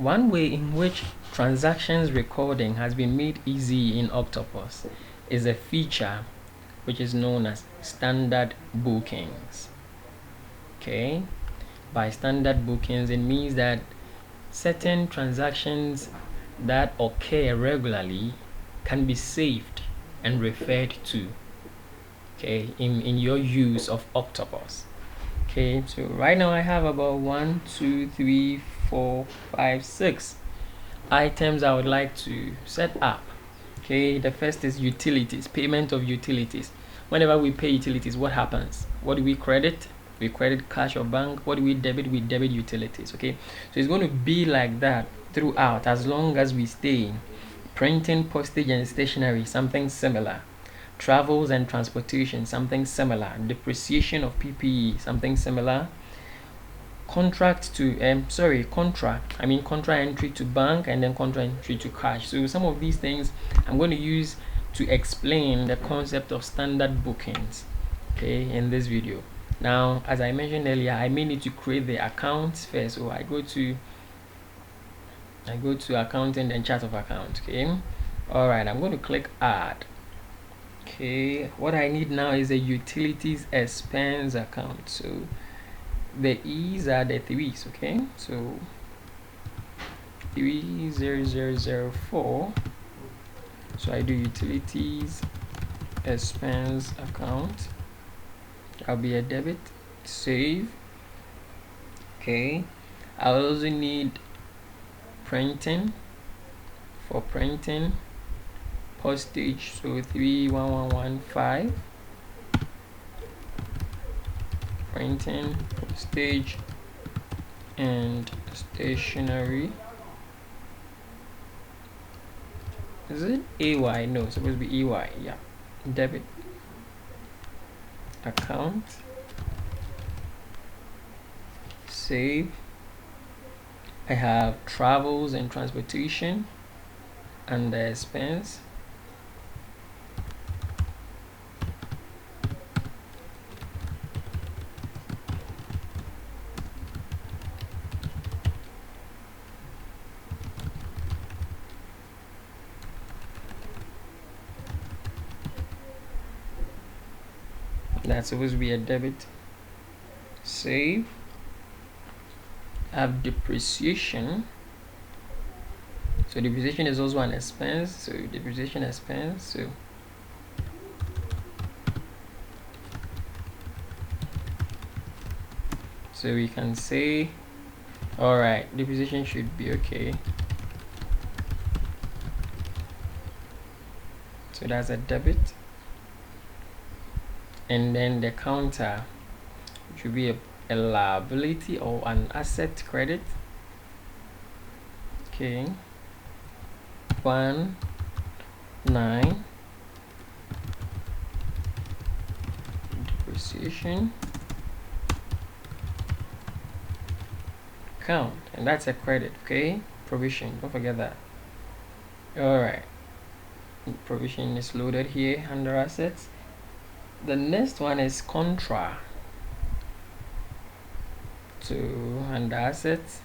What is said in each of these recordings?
one way in which transactions recording has been made easy in Octopus is a feature which is known as standard bookings. Okay, by standard bookings, it means that certain transactions that occur regularly can be saved and referred to, okay, in your use of Octopus. Okay, so right now I have about 1, 2, 3, 4, 5, 6 items I would like to set up. Okay, the first is utilities, payment of utilities. Whenever we pay utilities, what happens? What do we credit? We credit cash or bank. What do we debit? We debit utilities. Okay, so it's going to be like that throughout as long as we stay. Printing, postage and stationery, something similar. Travels and transportation, something similar. Depreciation of PPE, something similar. Contract entry to bank and then contra entry to cash. So some of these things I'm going to use to explain the concept of standard bookings, okay, in this video. Now, as I mentioned earlier, I may need to create the accounts first. So I go to accounting and chart of account. Okay, all right, I'm going to click add. Okay, what I need now is a utilities expense account. So the E's are the 3's. Okay, so 30004. So I do utilities expense account. I'll be a debit. Save. Okay, I also need printing. For printing, postage, so 31115. Printing, postage and stationery. Is it AY? No, it's supposed to be EY. Yeah, debit account. Save. I have travels and transportation and the expense. That's supposed to be a debit. Save. I have depreciation. So depreciation is also an expense. So depreciation expense. So we can say, all right, depreciation should be okay. So that's a debit. And then the counter should be a liability or an asset credit. Okay, 19 depreciation count, and that's a credit. Okay, provision, don't forget that. All right, provision is loaded here under assets. The next one is contra. So under assets,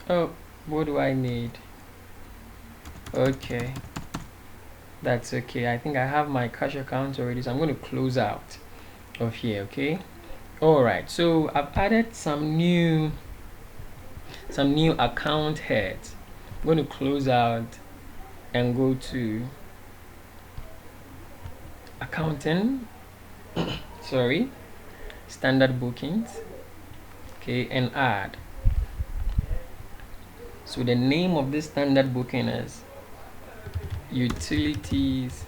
oh, what do I need? Okay, that's okay. I think I have my cash account already, so I'm going to close out of here. Okay, all right, so I've added some new account heads. I'm going to close out and go to accounting standard bookings, okay, and add. So the name of this standard booking is utilities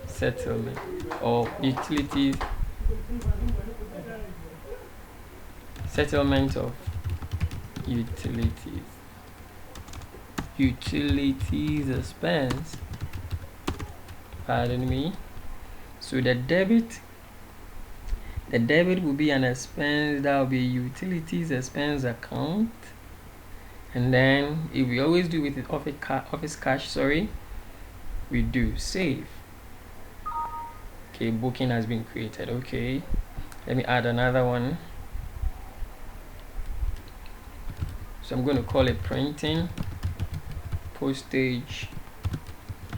settlement, or utilities settlement of utilities expense, pardon me. So the debit will be an expense, that will be utilities expense account. And then if we always do with the office cash, we do save. Okay, booking has been created. Okay, let me add another one. So I'm going to call it printing, postage,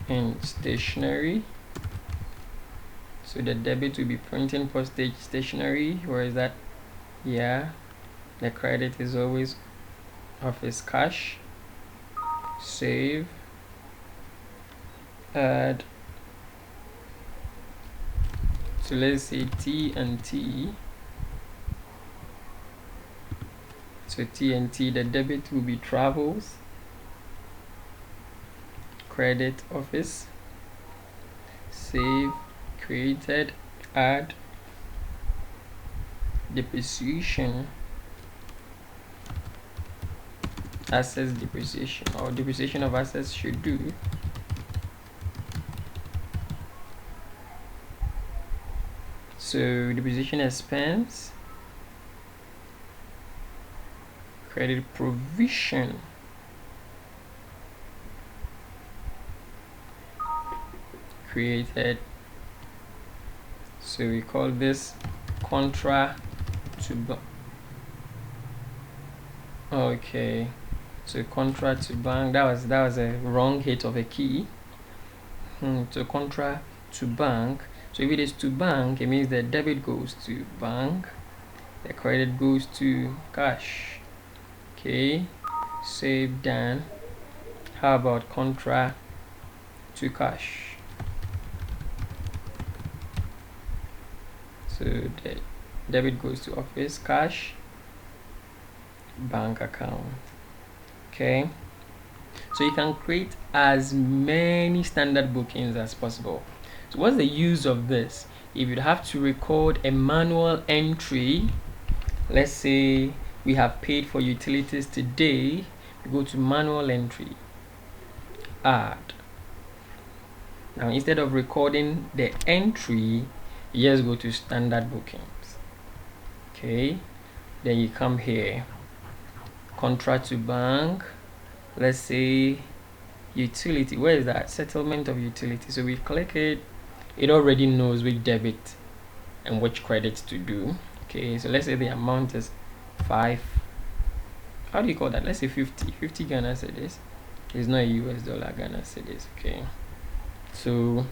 and stationery. So the debit will be printing, postage, stationery. Where is that? Yeah. The credit is always office cash. Save. Add. So let's say T and T. So T and T, the debit will be travels. Credit office. Save. Created. Add. Depreciation. Assets depreciation, or depreciation of assets should do. So depreciation expense. Credit provision. Created. So we call this contra to okay. So contra to bank. That was a wrong hit of a key. So contra to bank. So if it is to bank, it means the debit goes to bank, the credit goes to cash. Okay, save, done. How about contra to cash? So the debit goes to office, cash, bank account. Okay, so you can create as many standard bookings as possible. So what's the use of this? If you'd have to record a manual entry, let's say we have paid for utilities today, we go to manual entry, add. Now instead of recording the entry, you just go to standard bookings. Okay, then you come here, contract to bank, let's say utility. Where is that? Settlement of utility. So we click it, it already knows which debit and which credit to do. Okay, so let's say the amount is 5, how do you call that? Let's say 50 Ghana cedis. It's not a US dollar, Ghana cedis. Okay, so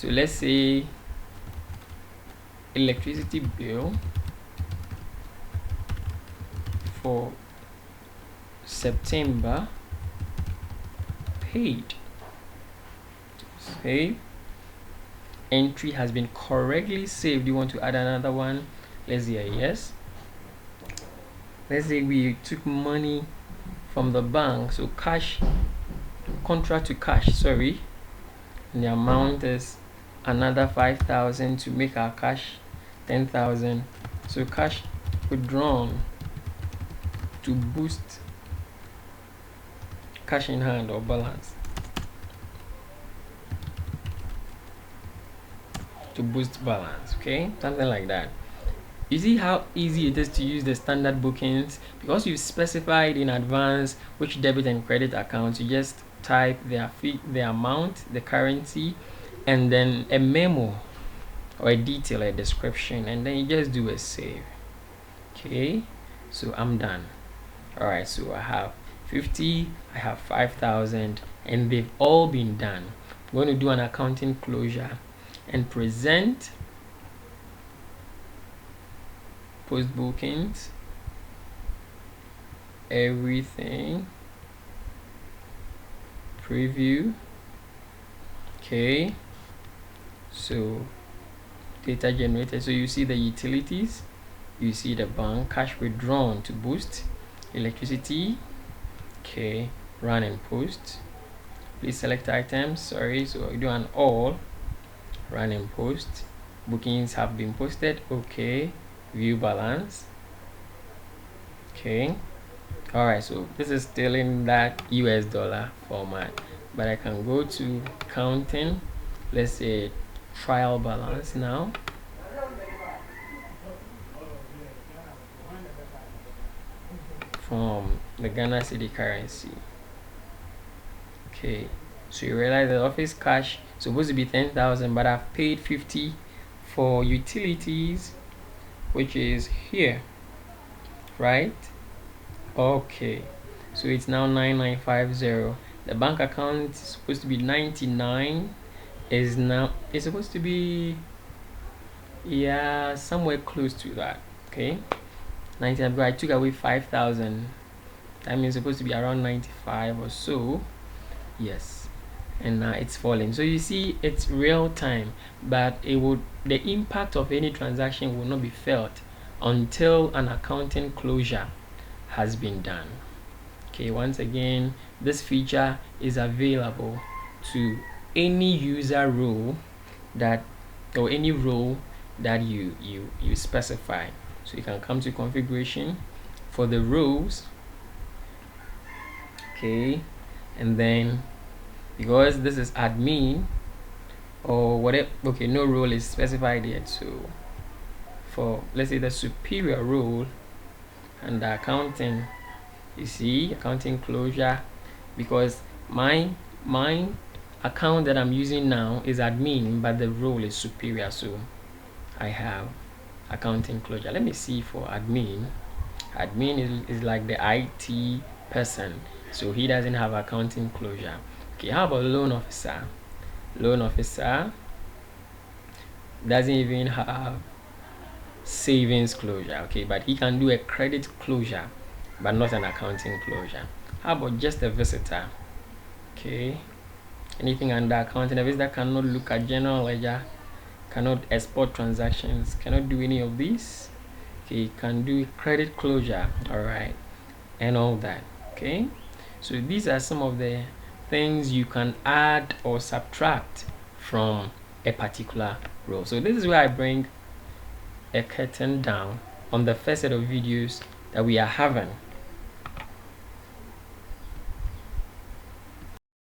let's say electricity bill for September paid. Save. Entry has been correctly saved. You want to add another one? Let's say yes. Let's say we took money from the bank, so cash, contract to cash, sorry, and the amount is another 5,000 to make our cash 10,000. So cash withdrawn to boost cash in hand or balance, to boost balance. Okay, something like that. You see how easy it is to use the standard bookings because you've specified in advance which debit and credit accounts. You just type their fee, the amount, the currency, and then a memo or a detail, a description, and then you just do a save. Okay, so I'm done. All right, so I have 50, I have 5,000, and they've all been done. I'm going to do an accounting closure and present post bookings, everything, preview. Okay, so data generated. So you see the utilities, you see the bank, cash withdrawn to boost, electricity. Okay, run and post. Please select items. Sorry, so I do an all, run and post. Bookings have been posted. Okay, view balance. Okay, all right, so this is still in that US dollar format, but I can go to counting, let's say trial balance now. From the Ghana cedi currency. Okay, so you realize the office cash supposed to be 10,000, but I've paid 50 for utilities, which is here, right? Okay, so it's now 9950. The bank account is supposed to be 99, is now, it's supposed to be, yeah, somewhere close to that. Okay, 99, but I took away 5,000. That means it's supposed to be around 95 or so. Yes, and now it's falling. So you see, it's real time, but the impact of any transaction will not be felt until an accounting closure has been done. Okay, once again, this feature is available to any user role that, or any role that you specify. So you can come to configuration for the roles. Okay, and then because this is admin or whatever, okay, no role is specified yet. So for, let's say, the superior role and the accounting, you see, accounting closure, because my account that I'm using now is admin, but the role is superior, so I have accounting closure. Let me see for admin. Admin is like the IT person, so he doesn't have accounting closure. Okay, how about loan officer? Loan officer doesn't even have savings closure. Okay, but he can do a credit closure, but not an accounting closure. How about just a visitor? Okay, anything under accounting, a visitor cannot look at general ledger, cannot export transactions, cannot do any of these. Okay, can do credit closure, all right, and all that. Okay, so these are some of the things you can add or subtract from a particular role. So this is where I bring a curtain down on the first set of videos that we are having.